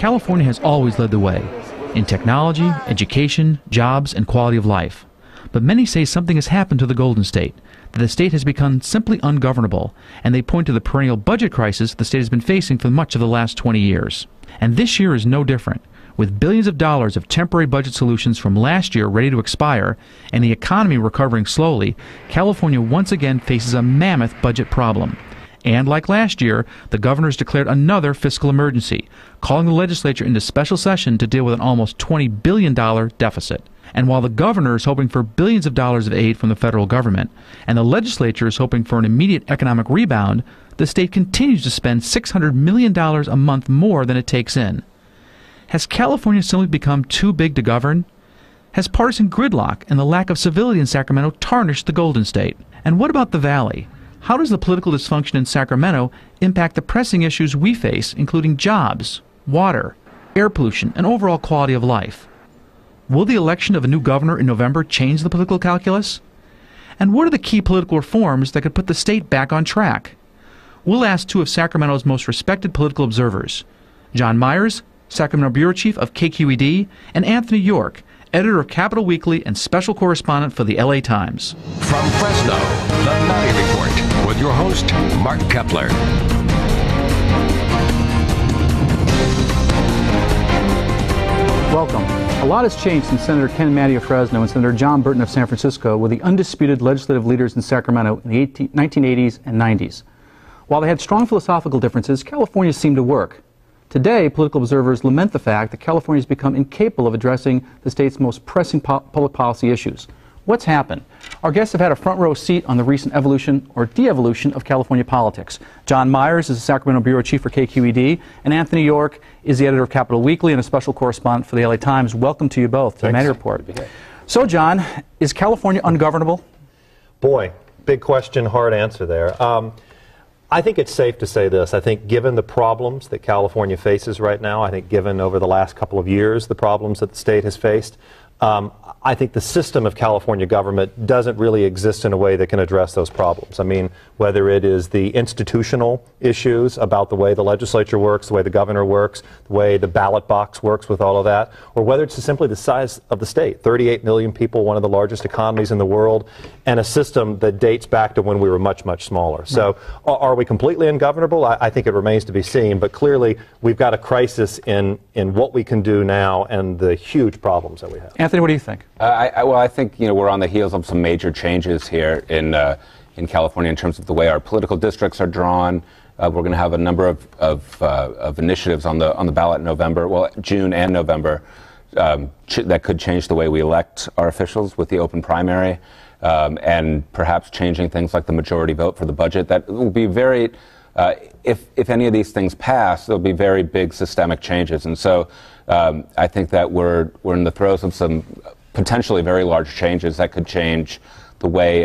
California has always led the way in technology, education, jobs, and quality of life. But many say something has happened to the Golden State, that the state has become simply ungovernable, and they point to the perennial budget crisis the state has been facing for much of the last 20 years. And this year is no different. With billions of dollars of temporary budget solutions from last year ready to expire, and the economy recovering slowly, California once again faces a mammoth budget problem. And like last year, the governor's declared another fiscal emergency, calling the legislature into special session to deal with an almost $20 billion deficit. And while the governor is hoping for billions of dollars of aid from the federal government, and the legislature is hoping for an immediate economic rebound, the state continues to spend $600 million a month more than it takes in. Has California simply become too big to govern? Has partisan gridlock and the lack of civility in Sacramento tarnished the Golden State? And what about the Valley? How does the political dysfunction in Sacramento impact the pressing issues we face, including jobs, water, air pollution, and overall quality of life? Will the election of a new governor in November change the political calculus? And what are the key political reforms that could put the state back on track? We'll ask two of Sacramento's most respected political observers, John Myers, Sacramento Bureau Chief of KQED, and Anthony York, editor of Capital Weekly and special correspondent for the LA Times. From Fresno, the Maddy Report with your host, Mark Kepler. Welcome. A lot has changed since Senator Ken Maddy of Fresno and Senator John Burton of San Francisco were the undisputed legislative leaders in Sacramento in the 1980s and 90s. While they had strong philosophical differences, California seemed to work. Today, political observers lament the fact that California has become incapable of addressing the state's most pressing public policy issues. What's happened? Our guests have had a front row seat on the recent evolution or de-evolution of California politics. John Myers is the Sacramento Bureau Chief for KQED, and Anthony York is the editor of Capital Weekly and a special correspondent for the LA Times. Welcome to you both to the Maddy Report. So, John, is California ungovernable? Boy, big question, hard answer there. I think it's safe to say this. I think given the problems that California faces right now, I think given over the last couple of years the problems that the state has faced, I think the system of California government doesn't really exist in a way that can address those problems. I mean, whether it is the institutional issues about the way the legislature works, the way the governor works, the way the ballot box works with all of that, or whether it's simply the size of the state. 38 million people, one of the largest economies in the world, and a system that dates back to when we were much, much smaller. So are we completely ungovernable? I think it remains to be seen, but clearly we've got a crisis in what we can do now and the huge problems that we have. Anthony, what do you think? Well, I think we're on the heels of some major changes here in California in terms of the way our political districts are drawn. We're going to have a number of initiatives on the ballot in November, well, June and November, that could change the way we elect our officials with the open primary, and perhaps changing things like the majority vote for the budget. That will be very, if any of these things pass, there'll be very big systemic changes. And so I think that we're in the throes of some potentially very large changes that could change the way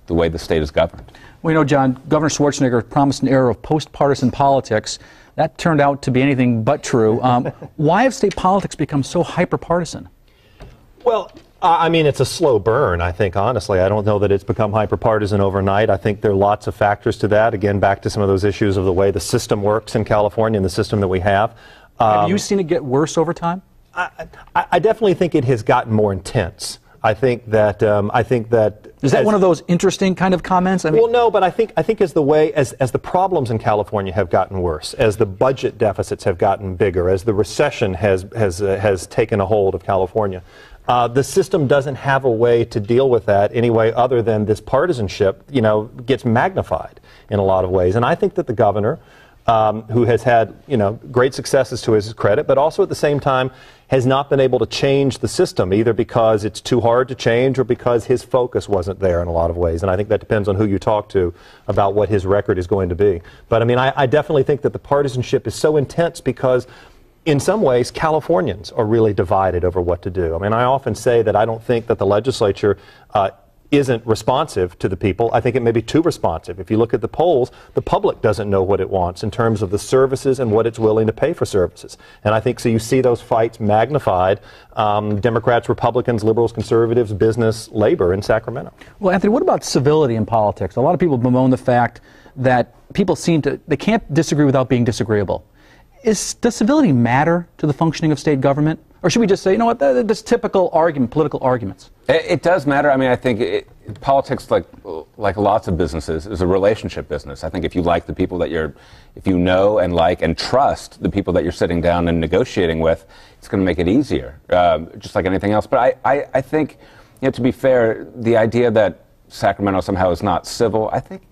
the state is governed. Well, you know, John, Governor Schwarzenegger promised an era of post-partisan politics. That turned out to be anything but true. Why have state politics become so hyper-partisan? Well, I mean, it's a slow burn, I think, honestly. I don't know that it's become hyper-partisan overnight. I think there are lots of factors to that. Again, back to some of those issues of the way the system works in California and the system that we have. Have you seen it get worse over time? I definitely think it has gotten more intense. I think that is that one of those interesting kind of comments? I mean, well, no, but I think as the problems in California have gotten worse, as the budget deficits have gotten bigger, as the recession has taken a hold of California, the system doesn't have a way to deal with that anyway other than this partisanship, gets magnified in a lot of ways. And I think that the governor, who has had, great successes to his credit, but also at the same time has not been able to change the system, either because it's too hard to change or because his focus wasn't there in a lot of ways. And I think that depends on who you talk to about what his record is going to be. But I mean, I definitely think that the partisanship is so intense because in some ways, Californians are really divided over what to do. I mean, I often say that I don't think that the legislature isn't responsive to the people. I think it may be too responsive. If you look at the polls, the public doesn't know what it wants in terms of the services and what it's willing to pay for services. And I think so you see those fights magnified, Democrats, Republicans, liberals, conservatives, business, labor in Sacramento. Well, Anthony, what about civility in politics? A lot of people bemoan the fact that people they can't disagree without being disagreeable. Does civility matter to the functioning of state government? Or should we just say, you know what, this typical argument, political arguments? It does matter. I mean, I think politics, like lots of businesses, is a relationship business. I think if you like the people that if you know and like and trust the people that you're sitting down and negotiating with, it's going to make it easier, just like anything else. But I think, to be fair, the idea that Sacramento somehow is not civil, I think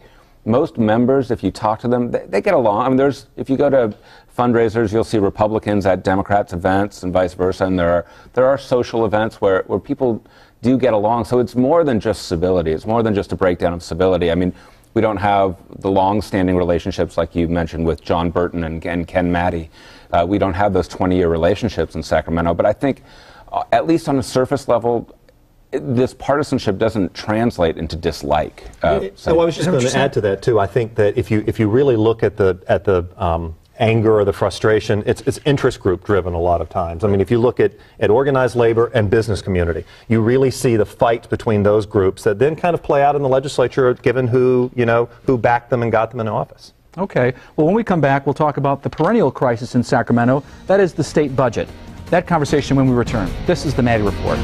most members, if you talk to them, they get along. I mean, if you go to fundraisers, you'll see Republicans at Democrats' events and vice versa, and there are social events where people do get along. So it's more than just civility. It's more than just a breakdown of civility. I mean, we don't have the long-standing relationships like you mentioned with John Burton and Ken Maddy. We don't have those 20-year relationships in Sacramento. But I think, at least on a surface level, this partisanship doesn't translate into dislike. So I was just going to add to that too. I think that if you really look at the anger or the frustration, it's interest group driven a lot of times. I mean, if you look at organized labor and business community, you really see the fight between those groups that then kind of play out in the legislature, given who backed them and got them in office. Okay. Well, when we come back, we'll talk about the perennial crisis in Sacramento. That is the state budget. That conversation when we return. This is the Maddy Report.